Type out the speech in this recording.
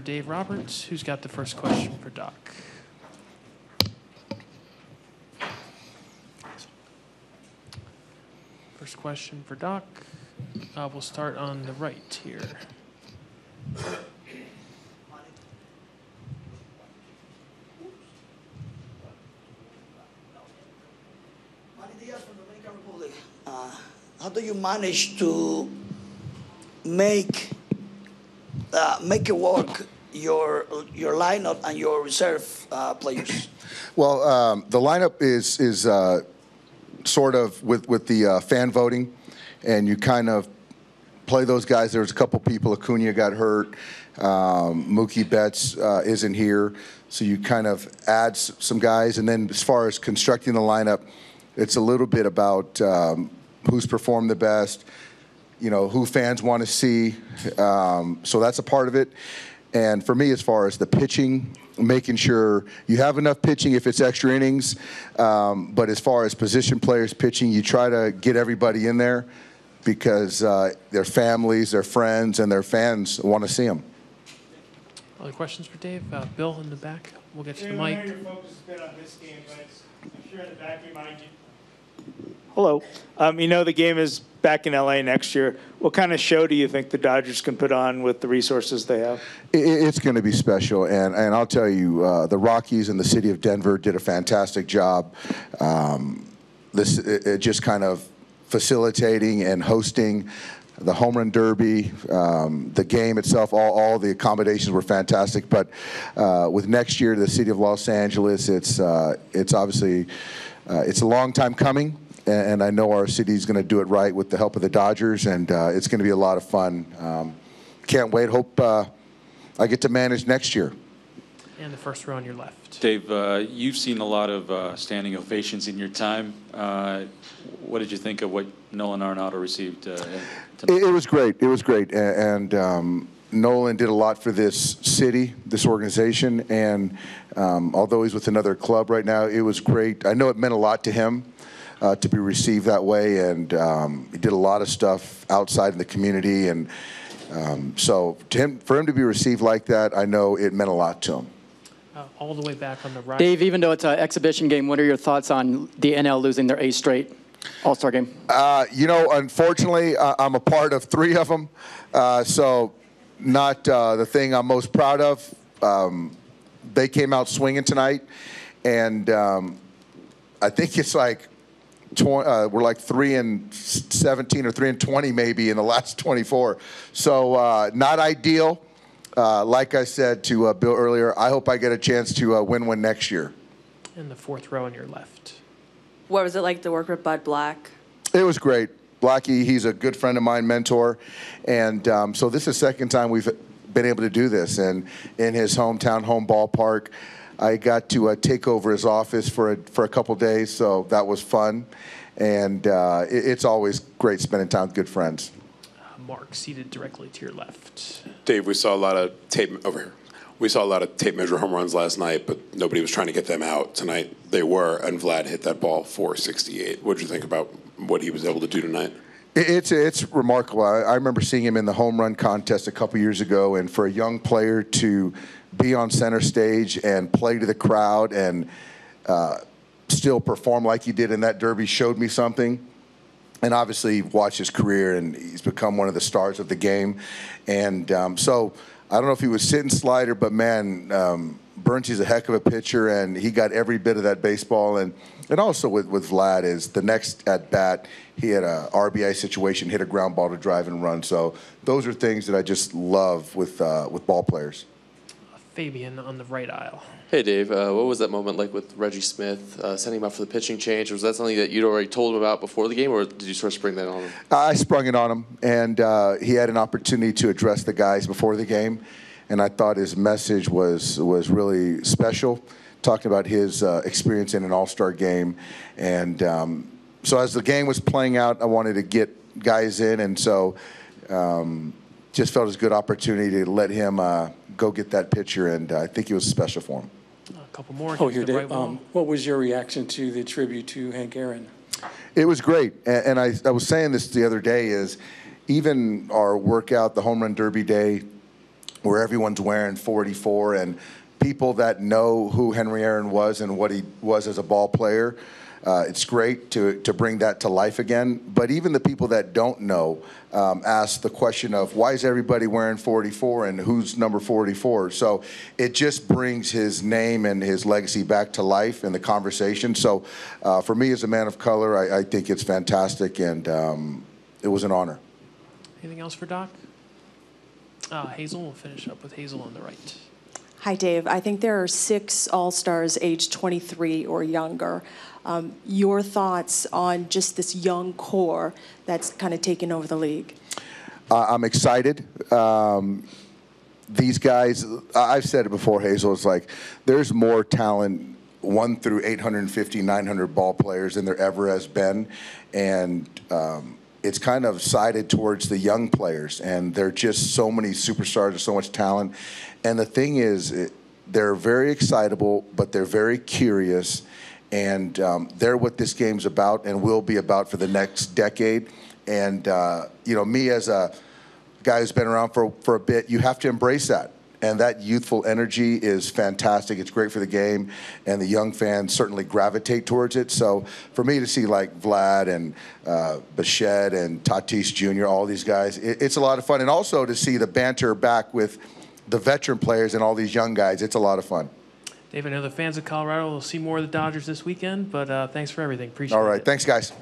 Dave Roberts. Who's got the first question for Doc? First question for Doc. We'll start on the right here. How do you manage to make it work, your lineup and your reserve players? Well, the lineup is sort of with the fan voting, and you kind of play those guys. There was a couple people. Acuna got hurt. Mookie Betts isn't here, so you kind of add some guys. And then as far as constructing the lineup, it's a little bit about who's performed the best, you know, who fans want to see. So that's a part of it. And for me, as far as the pitching, making sure you have enough pitching if it's extra innings. But as far as position players pitching, you try to get everybody in there because their families, their friends, and their fans want to see them. Other questions for Dave? Bill in the back. We'll get to the mic. I know your focus has been on this game, but I'm sure in the back of your mind, hello. You know the game is back in LA next year. What kind of show do you think the Dodgers can put on with the resources they have? It's going to be special, and I'll tell you, the Rockies and the city of Denver did a fantastic job. It just kind of facilitating and hosting the home run derby, the game itself, all the accommodations were fantastic. But with next year, the city of Los Angeles, it's obviously it's a long time coming. And I know our city's going to do it right with the help of the Dodgers, and it's going to be a lot of fun. Can't wait. Hope I get to manage next year. And the first row on your left. Dave, you've seen a lot of standing ovations in your time. What did you think of what Nolan Arenado received tonight? It was great. It was great. And Nolan did a lot for this city, this organization. And although he's with another club right now, it was great. I know it meant a lot to him. To be received that way, and he did a lot of stuff outside in the community, and so for him to be received like that, I know it meant a lot to him. All the way back on the right. Dave, even though it's an exhibition game, what are your thoughts on the NL losing their 8th straight All-Star game? You know, unfortunately, I'm a part of 3 of them, so not the thing I'm most proud of. They came out swinging tonight, and I think it's like we're like 3-17 or 3-20 maybe in the last 24. So not ideal. Like I said to Bill earlier, I hope I get a chance to win one next year. And the fourth row on your left. What was it like to work with Bud Black? It was great. Blackie, he's a good friend of mine, mentor. And so this is the second time we've been able to do this. And in his hometown home ballpark, I got to take over his office for a couple days, so that was fun. And it's always great spending time with good friends. Mark, seated directly to your left. Dave, we saw a lot of tape over here. We saw a lot of tape measure home runs last night, but nobody was trying to get them out. Tonight they were, and Vlad hit that ball 468. What did you think about what he was able to do tonight? It's remarkable. I remember seeing him in the home run contest a couple years ago, and for a young player to be on center stage and play to the crowd and still perform like he did in that derby showed me something. And obviously watched his career, and he's become one of the stars of the game. And so I don't know if he was sitting slider, but man, Burnsy's a heck of a pitcher, and he got every bit of that baseball. And also with Vlad is the next at bat, he had a RBI situation, hit a ground ball to drive and run. So those are things that I just love with ball players. Fabian on the right aisle. Hey, Dave. What was that moment like with Reggie Smith, sending him out for the pitching change? Was that something that you'd already told him about before the game, or did you sort of spring that on him? I sprung it on him, and he had an opportunity to address the guys before the game, and I thought his message was really special, talking about his experience in an All-Star game. And so as the game was playing out, I wanted to get guys in, and so just felt it was a good opportunity to let him go get that pitcher, and I think it was special for him. A couple more. Oh, here, Dave. What was your reaction to the tribute to Hank Aaron? It was great, and I was saying this the other day, is even our workout, the home run derby day, where everyone's wearing 44, and people that know who Henry Aaron was and what he was as a ball player, it's great to bring that to life again. But even the people that don't know ask the question of, why is everybody wearing 44 and who's number 44? So it just brings his name and his legacy back to life in the conversation. So for me as a man of color, I think it's fantastic, and it was an honor. Anything else for Doc? Hazel, we'll finish up with Hazel on the right. Hi, Dave. I think there are 6 All-Stars aged 23 or younger. Your thoughts on just this young core that's kind of taken over the league? I'm excited. These guys, I've said it before, Hazel, it's like there's more talent 1 through 850, 900 ball players than there ever has been. And it's kind of sided towards the young players. And there are just so many superstars, there's so much talent. And the thing is, they're very excitable, but they're very curious. And they're what this game's about and will be about for the next decade. And, you know, me as a guy who's been around for a bit, you have to embrace that. And that youthful energy is fantastic. It's great for the game. And the young fans certainly gravitate towards it. So for me to see like Vlad and Bichette and Tatis Jr., all these guys, it's a lot of fun. And also to see the banter back with the veteran players and all these young guys, it's a lot of fun. Dave, I know the fans of Colorado will see more of the Dodgers this weekend, but thanks for everything. Appreciate it. All right. Thanks, guys.